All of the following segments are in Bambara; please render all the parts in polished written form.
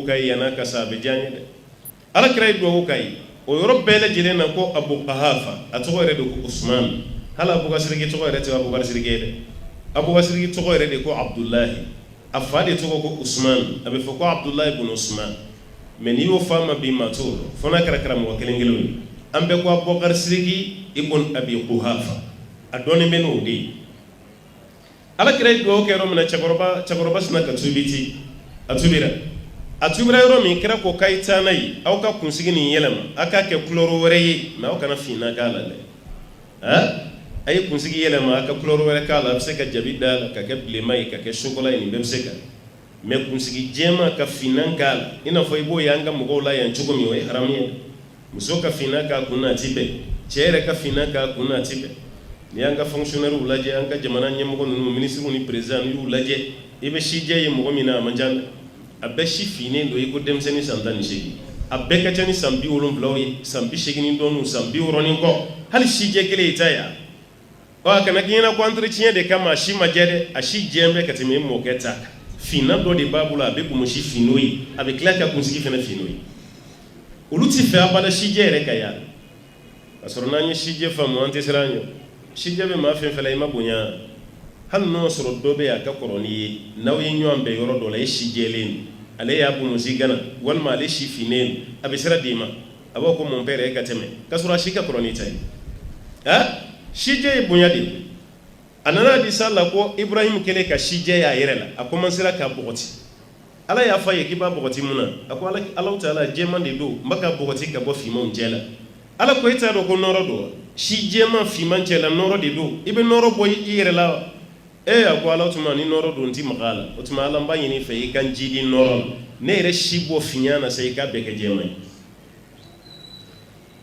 kai yana ka sabe janye de ala kira do kai o yoro bele jile na ko Abu Quhafa atogo re do ko Usman hala Abu Bakr gi togo re te Abu Bakr gi de Abu Bakr gi togo re de ko Abdullah afade togo ko Usman abe fo ko Abdullah ibn Usman men yo fama bi matur fona kara kara mo kelengelo ambe ko Abu Bakr gi ibn Abi Quhafa adoni meno de ala kira do ke ro mena chagoroba sna ka tubiti atubira yoro min kira ko kai tanai au ka kunsigi ni yelema aka ke kloro wore yi na au kana fina kala le ay kunsigi yelema aka kloro wore kala se ka jabida ka ke blemai ka ke chocolat ni bemseka me kunsigi jema ka fina kala ina fo ibo yanga mugo la yan chugo mi we haramiye muso ka fina ka kuna tibe chere ka fina ka kuna tibe ni yanga fonctionnaire ulaje yanga jamana nyemgo no ministre ni president yu ulaje ibe shije yi mugo mina manjanda abe shi fine do yiko demseni santani shegi abe kachani sambi wolon blowi sambi shegi ni donu sambi woroni ko hal shije kele itaya wa kana kina ko entretien de kama shi majede ashi jembe katime mo keta fina do de babula abe ko shi finoi abe klaka kunsiki fena finoi uluti fe abada shije re kaya asorona nyi shije famu anteseranyo shije be ma fe fela ima bunya hal no soro dobe aka koroni nawi nyombe yoro do la shijelen ale ya bu musigana wal ma le shifinen abisira dima abo ko mon pere ka teme kasura shika koroni tay shije bunyadi anana di sala ko Ibrahim kele ka shije ya yerela akoma sira ka bogoti ala ya faye kiba bogoti muna akwala Allah taala jemande do mbaka bogoti ka bo fimo njela ala ko ita do ko noro do shije ma fimo njela noro de do ibe noro boy yerela akwala utuma ni noro do nti magala utuma ala mbanyi ni fe kan jidi noro ne re shibo finyana sai ka beke jema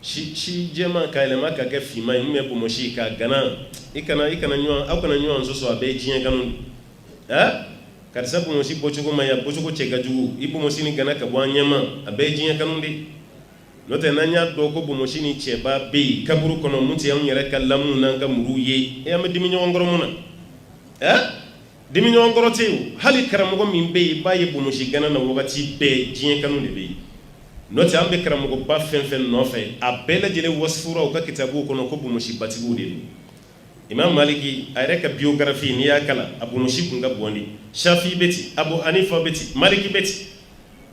shi jema ka ile maka ke fima mme bo moshi ka gana ikana nyo akana nyo nsoso abe jien kanu karisa bo moshi bochugo maya bochugo chega jugu ibo moshi ni gana ka bwanyema abe jien kanu ndi note nanya do ko bo moshi ni cheba be kaburu kono muti yam yere kallamu nanga muruye e am dimi nyo ngoro muna dimi nyo ngoro tew hali karamugo mimbe baye bo moshi gana na wogati be jien kanu de be note ambe karamugo ba fen no fe abela jele wasfura o ka kitabu kono ko bo moshi batibu de Imam Maliki ayreka biographie ni yakala Abu Mushi kunga bondi Shafi beti Abu Hanifa beti Maliki beti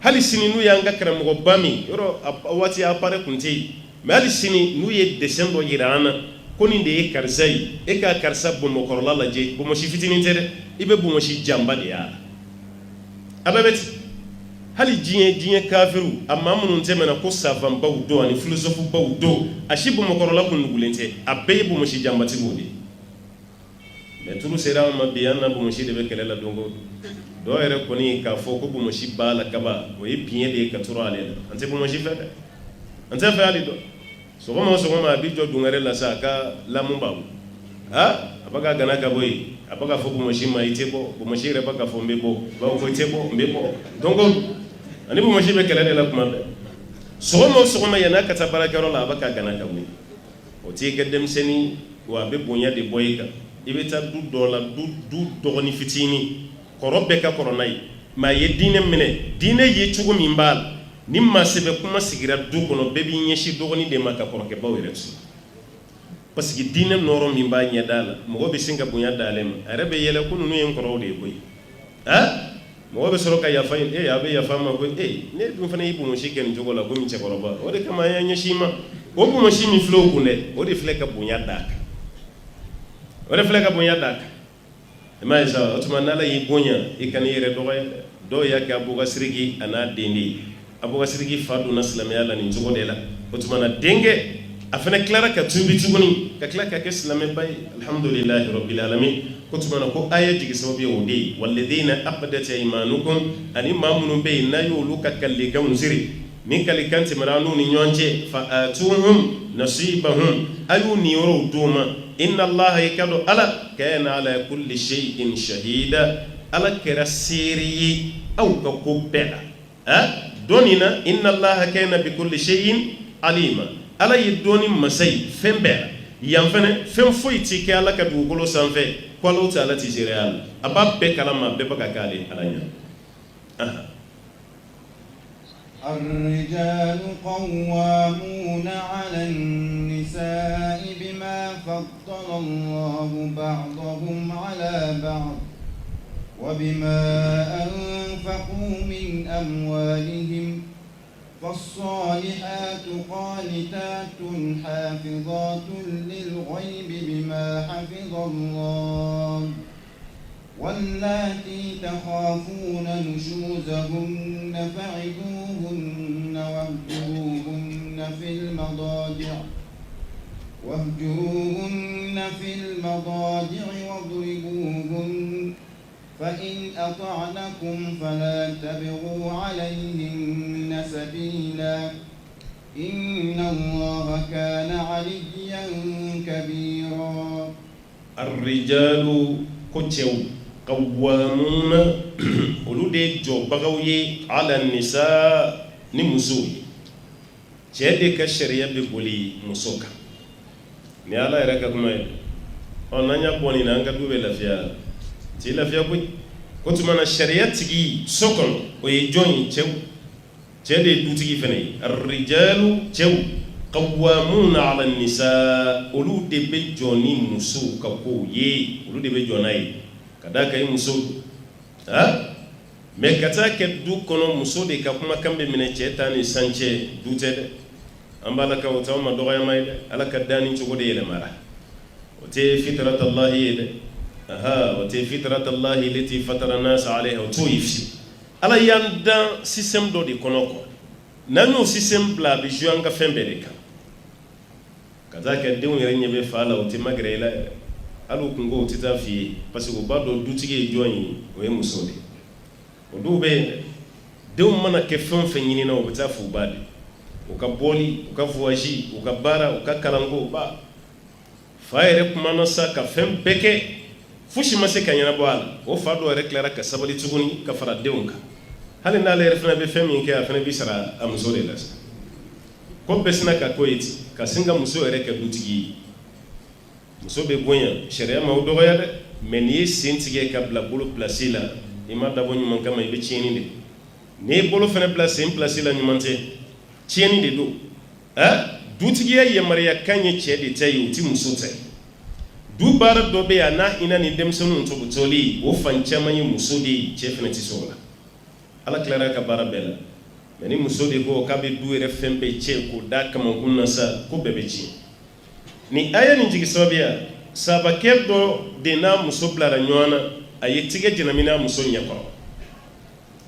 hali sini nu yanga karamugo bami yoro wati apare kunti me hali sini nu ye descendo irana koni de karzai e ka karsa bo mokorola laje bo moshi fitini tere ibe bo moshi jamba de ya ababeti hali jiye kafiru amma munun temena ko savan bawdo ani philosophe bawdo ashibu mokorola kunugulente abe bo moshi jamba tibudi mais turu sera ma biyanna bo moshi de be kelela dongo do ere koni ka foko bo moshi bala kaba o e bien de katuro ale ante bo moshi fede ante fa ali do so ma bi jo dungare la saka la mumbabu abaga gana ka boy abaga foko bo moshi ma itebo bo moshi re baga fo mbebo ba ko itebo mbebo dongo ani bo moshi be kelela la kuma be so ma yana ka tabarakaro la abaka gana ka boy o ti ke dem seni wa be bonya de boy ka ibeta du dola du dogoni fitini korobe ka koronai ma ye dine mene dine ye chugo mimbal nimma sebe kuma sigira du kono bebi nyeshi dogoni de maka koroke bawiretu parce que dine noro mimba nya dala mo be singa bunya dalem arebe yele kunu nu yen koro de boy mo be soroka ya fayin ya be ya fama boy ne dum fana yibu mo shiken jogo la gomi che koroba o de kama ya nyeshima o bu mo shimi flow kunde o de fleka bunya daka reflega bonya daka ma isa otuma nala yi bonya ikani yere do ya ka abuga sirigi ana dendi abuga sirigi fadu na islam yalla ni jogo de la otuma na denge afana clara ka tubi tuguni ka clara ka islam bay alhamdulillah rabbil alamin kutuma na ko aya jigi sababi wudi walladheena aqadat aymanukum ani mamunu bay na yulu ka kalli gawnziri min kalikanti maranu ni nyonje fa atuhum nasibahum ayuni yoro duma inna Allah yakadu ala kana ala kulli shay'in shahida ala kirasiri aw ka kubela donina inna Allah kana bi kulli shay'in alima ala yidoni masai fembera yamfane fem foiti ke ala ka dugolo sanfe ko Allah taala ti real ababbe kalama be baka kale alanya الرجال قوامون على النساء بما فضل الله بعضهم على بعض وبما أنفقوا من أموالهم فالصالحات قانتات حافظات للغيب بما حفظ الله واللاتي تخافون نشوزهن فعظوهن واهجروهن في المضاجع واضربوهن فإن أطعنكم فلا تبغوا عليهن سبيلا إن الله كان عليا كبيرا الرجال كتشو قوامون ولودي جو بغوي على النساء نمسوي جدي كشريا بقولي مسوكا ni ala yɛrɛ ka kuma ye n'an y'a bɔ nin na an ka du bɛ lafiya ti lafiya koyi ko tuma na sariya tigi so kɔnɔ o ye jɔn ye cɛw cɛ de ye dutigi fɛnɛ ye arrijalu cɛw qawwamuna ala nisa olu de bɛ jɔ ni musow ka kow ye olu de bɛ jɔ n'a ye ka d'a kan i muso mais ka taa kɛ du kɔnɔ muso de ka kumakan bɛ minɛ cɛ ta ni san cɛ du tɛ dɛ an b'a la ka o t'aw ma dɔgɔyama ye dɛ ala ka danni cogo de yɛlɛmara o tɛ fitratallahi ye dɛ o tɛ fitratallahi lati fatara nasa alayha o t'o ye fiyewu ala y'an dan système dɔ de kɔnɔ kɔ n'an y'o système bila a bɛ jouer an ka fɛn bɛɛ de kan ka taa kɛ denw yɛrɛ ɲɛ bɛ fa la o tɛ magɛrɛ i la yɛrɛ hali u kungo o tɛ taa f'i ye parce que u b'a dɔn dutigi ye jɔn ye o ye muso de o dɔw bɛ yen dɛ denw mana kɛ fɛn o fɛn ɲinina o bɛ taa f'u ba de u ka bɔli u ka voyage u ka baara u ka kalanko ba fa yɛrɛ kumana sa ka fɛn bɛɛ kɛ fosi ma se ka ɲɛnabɔ a la o fa dɔ yɛrɛ tilara ka sabali tuguni ka fara denw kan hali n'ale yɛrɛ fana bɛ fɛn min kɛ a fana bi sara a muso de la sa ko bɛɛ sina ka ko ye ten ka sin ka muso yɛrɛ kɛ dutigi ye muso bɛ bonya sariya ma o dɔgɔya dɛ mais n'i ye sen tigɛ ka bila bolo place la i ma dabɔ ɲuman kama i bɛ tiɲɛni de n'i ye bolo fana bila sen place la ɲuman tɛ tiɲɛni de don dutigiya yamaruya kan ye cɛ de ta ye o ti muso ta ye du baara dɔ bɛ yen a n'a hinɛ ni denmisɛnninw tɔgɔtɔli o fan caman ye muso de ye cɛ fana tɛ sɔn o la ala tilara ka baara bɛɛ la mais ni muso de ko k'a bɛ du yɛrɛ fɛn bɛɛ cɛ k'o d'a kamakun na sa ko bɛɛ bɛ tiɲɛ ni aya nin jigi sababuya sabakɛ dɔ de n'a muso bilara ɲɔgɔn na a ye tigɛ jɛnɛmin n'a muso ɲɛkɔrɔ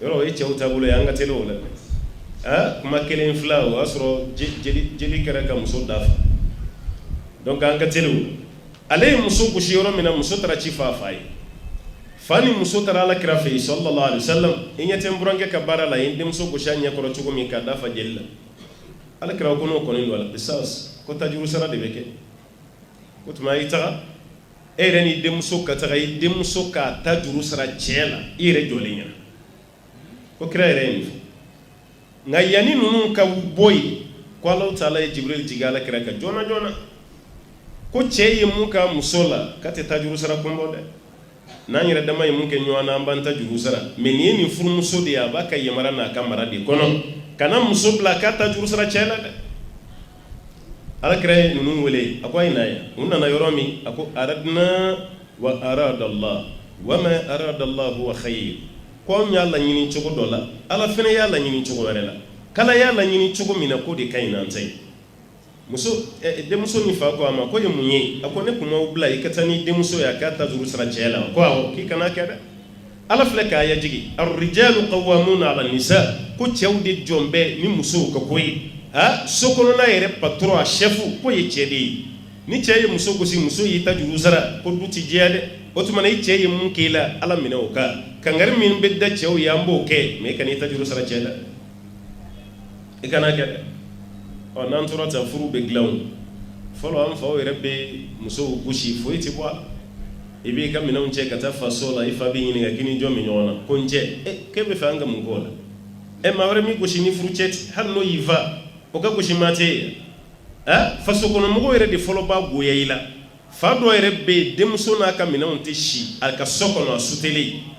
yɔrɔ o ye cɛw taabolo ye an ka teli o la kuma kelen fila o y'a sɔrɔ jeli kɛra ka muso dafa donc an ka teli o ale ye muso gosi yɔrɔ min na muso taara ci f'a fa ye fa ni muso taara ala kira fɛ yen sallallahu alaihi wasallam i ɲɛ tɛ n burankɛ ka baara la i ye denmuso gosi a ɲɛkɔrɔ cogo min k'a dafa jeli la ala kira ko n'o kɔni don a la bisas ko tajuru sara de bɛ kɛ ko tuma i taga e yɛrɛ ni denmuso ka taga i denmuso k'a ta juru sara cɛ la i yɛrɛ jɔlen ɲɛna ko kira yɛrɛ ye nin fɔ nka yanni ninnu ka bɔ yen ko Alahu Taala ye Jibril jigin ala kira kan joona joona ko cɛ ye mun k'a muso la k'a tɛ taa juru sara kun bɔ dɛ n'an yɛrɛ dama ye mun kɛ ɲɔgɔn na an b'an ta juru sara mais nin ye nin furumuso de ye a b'a ka yamara n'a ka mara de kɔnɔ kana muso bila k'a ta juru sara cɛ la dɛ ala kira ye ninnu wele a ko a ye na yan u nana yɔrɔ min a ko aradna wa aradallah wa ma aradallah huwa khayr ko anw y'a laɲini cogo dɔ la ala fana y'a laɲini cogo wɛrɛ la k'ala y'a laɲini cogo min na k'o de ka ɲi n'an ta ye denmuso ni fa ko a ma ko ye mun ye a ko ne kun m'aw bila i ka taa ni denmuso ye a k'a ta juru sara cɛ la ko awɔ k'i kana kɛ dɛ ala filɛ k'a yajigi arrijalu qawwamuna ala nisa ko cɛw de jɔn bɛ ni musow ka ko ye so kɔnɔna yɛrɛ patron a chef ko ye cɛ de ye ni cɛ ye muso gosi muso y'i ta juru sara ko du ti jɛya dɛ o tuma na i cɛ ye mun k'i la ala minɛ o kan kangari min bɛ da cɛw ye an b'o kɛ mais i kana i ta juru sara cɛ la i kana kɛ dɛ n'an tora tan furu bɛ dilan o fɔlɔ an faw yɛrɛ bɛ musow gosi foyi tɛ bɔ a la i b'i ka minɛnw cɛ ka taa faso la i fa b'i ɲininka k'i ni jɔn min ɲɔgɔn na ko n cɛ k'e bɛ fɛ an ka mun k'o la maa wɛrɛ min gosi ni furu cɛ tɛ hali n'o y'i fa o ka gosi maa tɛ ye faso kɔnɔ mɔgɔw yɛrɛ de fɔlɔ b'a goya i la fa dɔ yɛrɛ bɛ yen denmuso n'a ka minɛnw tɛ si a ka so kɔnɔ a suteli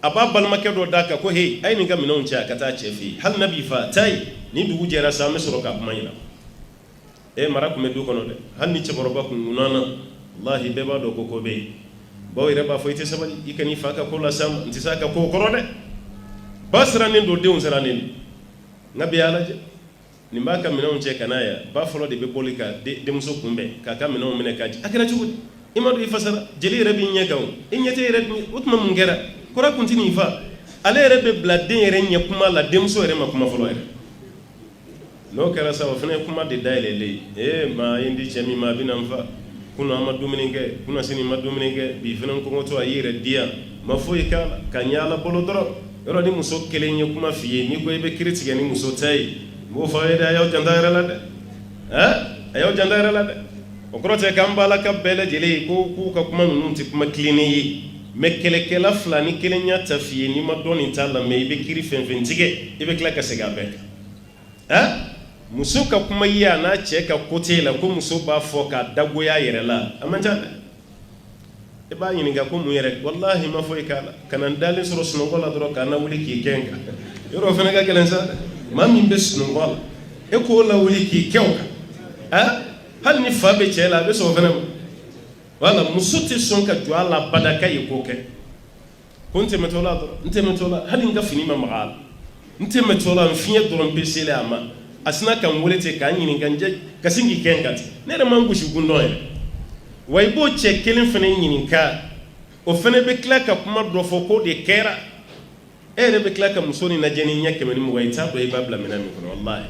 aba balmakɛ dɔ da ka ko he ay ni ka minɛnw cɛ ka taa cɛ fɛ hali nabi fa tayi ni dugu jɛra sa an bɛ sɔrɔ ka kuma yira mara kun bɛ du kɔnɔ dɛ hali ni cɛkɔrɔba kun gunana wallahi bɛɛ b'a dɔn ko bɛ yen baw yɛrɛ b'a fɔ i tɛ sabali i ka n'i fa ka ko las'a ma n tɛ se a ka ko kɔrɔ dɛ ba sirannen don denw sirannen don nka bi y'a lajɛ nin b'a ka minɛnw cɛ ka n'a ya ba fɔlɔ de bɛ boli ka denmuso kunbɛn k'a ka minɛnw minɛ k'a di a kɛra cogo di i ma don i fasara jeli yɛrɛ b'i ɲɛ kan o i ɲɛ tɛ yɛrɛ o tuma mun kɛra kɔrɔ kun tɛ nin fa ale yɛrɛ bɛ bila den yɛrɛ ɲɛ kuma la denmuso yɛrɛ ma kuma fɔlɔ yɛrɛ n'o kɛra sa o fana ye kuma de dayɛlɛlen maa i di cɛ min ma a bɛ na n fa kunun an ma dumuni kɛ kunun sini ma dumuni kɛ bi fana kɔngɔtɔ a y'i yɛrɛ di yan ma foyi k'a la ka ɲɛ ala bolo dɔrɔn yɔrɔ ni muso kelen ye kuma f'i ye n'i ko i bɛ kiri tigɛ ni muso ta ye n b'o fɔ a ye dɛ a y'aw janta yɛrɛ la dɛ a y'aw janta yɛrɛ la dɛ o kɔrɔ tɛ k'an b'a la ka bɛɛ lajɛlen ye ko k'u ka kuma ninnu tɛ kuma tilennen ye mɛ kɛlɛkɛla fila ni kelen y'a ta f'i ye n'i ma dɔn nin t'a la mɛ i bɛ kiri fɛn fɛn tigɛ i bɛ tila ka segin a bɛɛ kan muso ka kuma ye a n'a cɛ ka côté la ko muso b'a fɔ k'a dagoya a yɛrɛ la a man ca dɛ i b'a ɲininka ko mun yɛrɛ wallahi ma foyi k'a la ka na n dalen sɔrɔ sunɔgɔ la dɔrɔn k'a lawuli k'i kɛ n kan yɔrɔ o fana ka gɛlɛn sa dɛ maa min bɛ sunɔgɔ la e k'o lawuli k'i kɛ o kan hali ni fa bɛ cɛ la a bɛ sɔn o fana ma wala muso tɛ sɔn ka jɔ a la bada k'a ye ko kɛ ko n tɛmɛtɔ la dɔrɔn n tɛmɛtɔ la hali n ka fini ma maga a la n tɛmɛtɔ la n fiɲɛ dɔrɔn bɛ seli a ma a sina ka n wele ten k'a ɲininka n jɛ ka sin k'i kɛ n kan ten ne yɛrɛ ma n gosi gundɔn yɛrɛ wa i b'o cɛ kelen fana ɲininka o fana bɛ tila ka kuma dɔ fɔ k'o de kɛra e yɛrɛ bɛ tila ka muso ni lajɛ ni ɲɛ 120 i t'a dɔn i b'a bila minɛn min kɔnɔ wallahi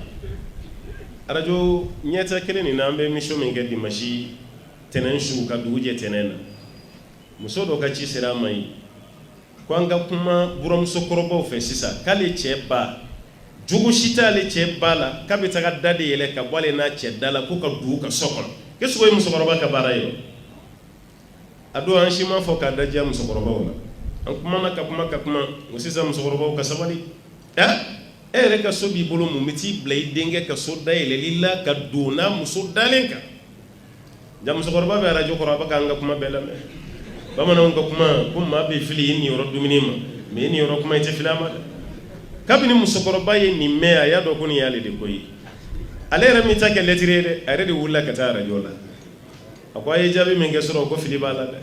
arajo ɲɛta kelen nin na an bɛ émission min kɛ dimanche tɛnɛn su ka dugu jɛ tɛnɛn na muso dɔ ka ci sera a ma yen ko an ka kuma buramusokɔrɔbaw fɛ sisan k'ale cɛ ba jogo si t'ale cɛ ba la k'a bɛ taga da de yɛlɛ ka bɔ ale n'a cɛ da la k'u ka dugu ka so kɔnɔ qu'est-ce que o ye musokɔrɔba ka baara ye a don an si ma fɔ k'a dajiya musokɔrɔbaw la an kumana ka kuma o sisan musokɔrɔbaw ka sabali e yɛrɛ ka so b'i bolo mun bɛ t'i bila i denkɛ ka so dayɛlɛli la ka don n'a muso dalen kan ja musokɔrɔba bɛ arajo kɔrɔ a bɛ k'an ka kuma bɛɛ lamɛn bamananw ka kuma ko maa bɛ fili i niyɔrɔ dumuni ma mais i niyɔrɔ kuma i tɛ fili a ma dɛ kabini musokɔrɔba ye nin mɛn a y'a dɔn ko nin y'ale de ko ye ale yɛrɛ min ta kɛ lɛtiri ye dɛ a yɛrɛ de wulila ka taa arajo la a ko a ye jaabi min kɛ sɔrɔ ko fili b'a la dɛ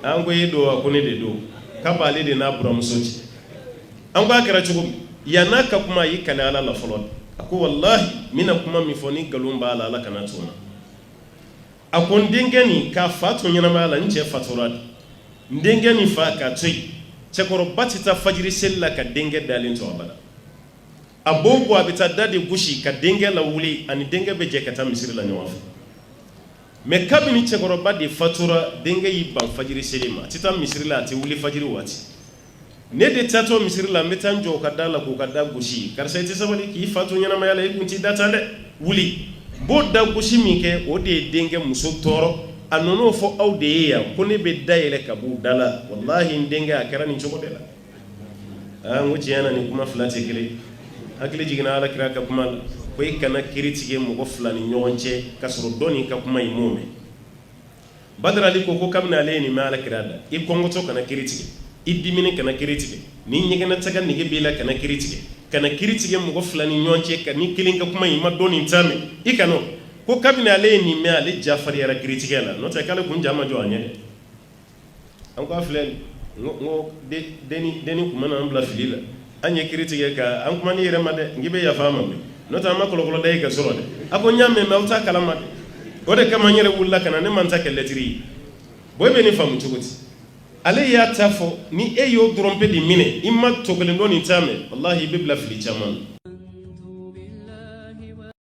an ko e don a ko ne de don k'a b'ale de n'a buramuso ci an ko a kɛra cogo min yann'a ka kuma a y'i kale ala la fɔlɔ a ko wallahi n bɛna kuma min fɔ ni nkalon b'a la ala kana to n na a ko n denkɛ nin k'a fa to ɲɛnamaya la n cɛ fatura de n denkɛ nin fa k'a to yen cɛkɔrɔba tɛ taa fajiri seli la ka denkɛ dalen to abada a b'o bɔ a bɛ taa da de gosi ka denkɛ lawuli ani denkɛ bɛ jɛ ka taa misiri la ɲɔgɔn fɛ mais kabini cɛkɔrɔba de fatura denkɛ y'i ban fajiri seli ma a tɛ taa misiri la a tɛ wuli fajiri waati ne de taatɔ misiri la n bɛ taa n jɔ ka da la k'o ka da gosi karisa i tɛ sabali k'i fa to ɲɛnamaya la i kun t'i da tan dɛ wuli b'o da gosi min kɛ o de ye denkɛ muso tɔɔrɔ a nana o fɔ aw de ye yan ko ne bɛ da yɛlɛ ka b'u da la wallahi n denkɛ a kɛra nin cogo de la n ko tiɲɛ na nin kuma fila tɛ kelen hakili jiginna alakira ka kuma la ko i kana kiri tigɛ mɔgɔ fila ni ɲɔgɔn cɛ ka sɔrɔ dɔ nin ka kuma i m'o mɛn badara ali ko kabini ale ye nin mɛn alakira da i kɔngɔtɔ kana kiri tigɛ i dimini kana kiri tigɛ ni ɲɛgɛnɛ taga nege b'i la kana kiri tigɛ kana kiri tigɛ mɔgɔ fila ni ɲɔgɔn cɛ ka ni kelen ka kuma i ma dɔ nin ta mɛn i kana ko kabini ale ye nin mɛn ale jafariyara kiri tigɛ la n'o tɛ k'ale kun ja ma jɔ a ɲɛ dɛ an ko a filɛ n ko denni kun mana an bila fili la an ye kiri tigɛ ka an kuma ni yɛrɛ ma dɛ n k'i bɛ yafa ma mɛn n'o tɛ an ma kɔlɔkɔlɔ da i ka sɔrɔ dɛ a ko n y'a mɛn mɛ aw t'a kalama dɛ o de kama n yɛrɛ wulila ka na ne man ta kɛ lɛtiri ye bon e bɛ nin faamu cogo di ale y'a ta fɔ ni e y'o dɔrɔn pe de minɛ i ma tɔ kelen dɔ nin ta mɛn wallahi i bɛ bila fili caman na